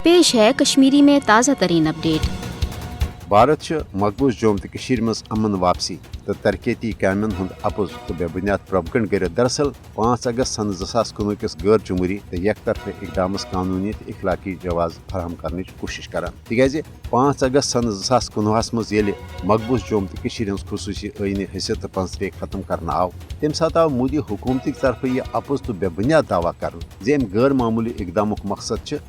पेश है कश्मीरी में ताज़ा तरीन अपडेट। भारत मकबूज जोम तो मज अमन वापसी तो तरक्याती कामन हूं अपोज तो बेबुनियाद प्रोपगंड कर। दरअसल 5 अगस्त सन 2019 किस गैर जमहूरी तो एक तरफ इकदाम कानूनी तो इखलाकी जवाज फराहम करने कोशिश करान तिज 5 अगस्त सन 2019 मज मकबूज जोम तो खसूसी आईनी हैसियत तो 15 खत्म करना आव तम सात आव मोदी हुकूमत तरफ यह अपोज तो बेबुनियाद दावा कर गैर मामूली इकदाम मकसद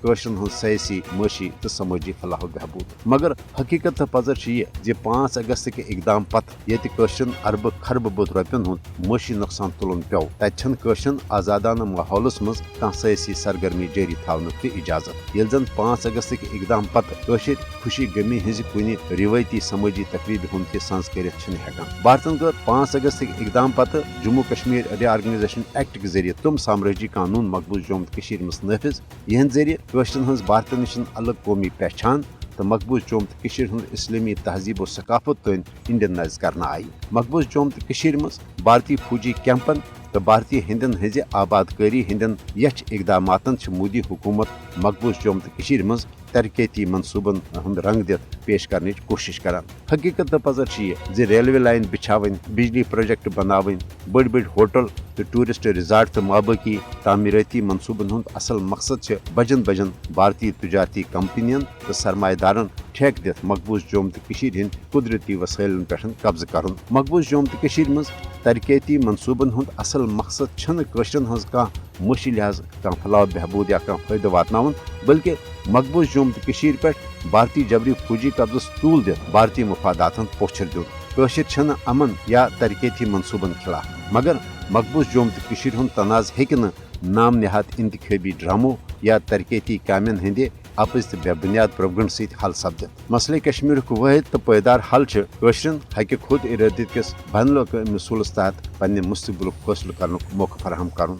सियासी मशी तो समाजी फलाह बहबूद मगर हकीकत पजर यह 5 अगस्त के इकदाम पत ये अरब खरब बुत रुपयन हूं मशी नुकसान तुलन पे तन आजादाना माहौलस मज कह सियासी सरगर्मी जारी थावन तो इजाजत ये जन 5 अगस्त के इकदाम पत खुशी गमी हज कुन रिवायती समाजी तकरीब हूं संस कर भारतन कर 5 अगस्त के इकदाम पत जम्मू कश्मीर रिआर्गनाइजेशन एक्ट के जरिए तुम साम्राजी कानून मकबूज जोम मज नाफिज यह जरिए हज भारत नश अलग कौमी पहचान तो मकबूज जोम तो इस्लामी तहजीब और सकाफत तन इंडियनाइज करना आई मकबूज जोम तो मज भारतीय फौजी कैंपन तो भारतीय हिंदन हज आबादकारी हिंदन यच इकदामातन मोदी हुकूमत मकबूज जोम तो मज तरक्याती मनसूबन हंद रंग दित पेश करने कोशिश करान हकीकत पजर यह रेलवे लाइन बिछावन बिजली प्रोजेक्ट बनावन बड़ बड़ होटल तो टूरिस्ट रिजार्ट तो माबाकी तामीराती मनसूबन हंद असल मकसद बजन बजन भारतीय तजारती कंपनियन तो सरमादारन ठेक दित मकबूज जोम तो हंद कुदरती वसाइलन पे कब्ज कर मकबूज जोम तो मज तरक्याती मनसूबन हंद असल मकसद हज कह मुशी लिहाज कह फलाह बहबूद या कह फायदा वातनावन बल्कि मकबूज जोम तो पे भारतीय जबरी फौजी कब्जस तूल दित भारतीय मुफादातन पोछर दुन अमन या तरक्याती मनसूबन खिलाफ मगर मकबूज जोम तो हंद तनाज हेक नाम निहात इंतखाबी ड्रामो या तरक्याती कामन हंदे अपज तो बेबुनियाद प्रोपगंड सत हल सपदित मसले कश्मीर वाहिद तो पैदार हल हक खुद इरादत किस बन मिसूलस तहत पन्ने मुस्तकबिल फैसलो कर मौका फराहम कर।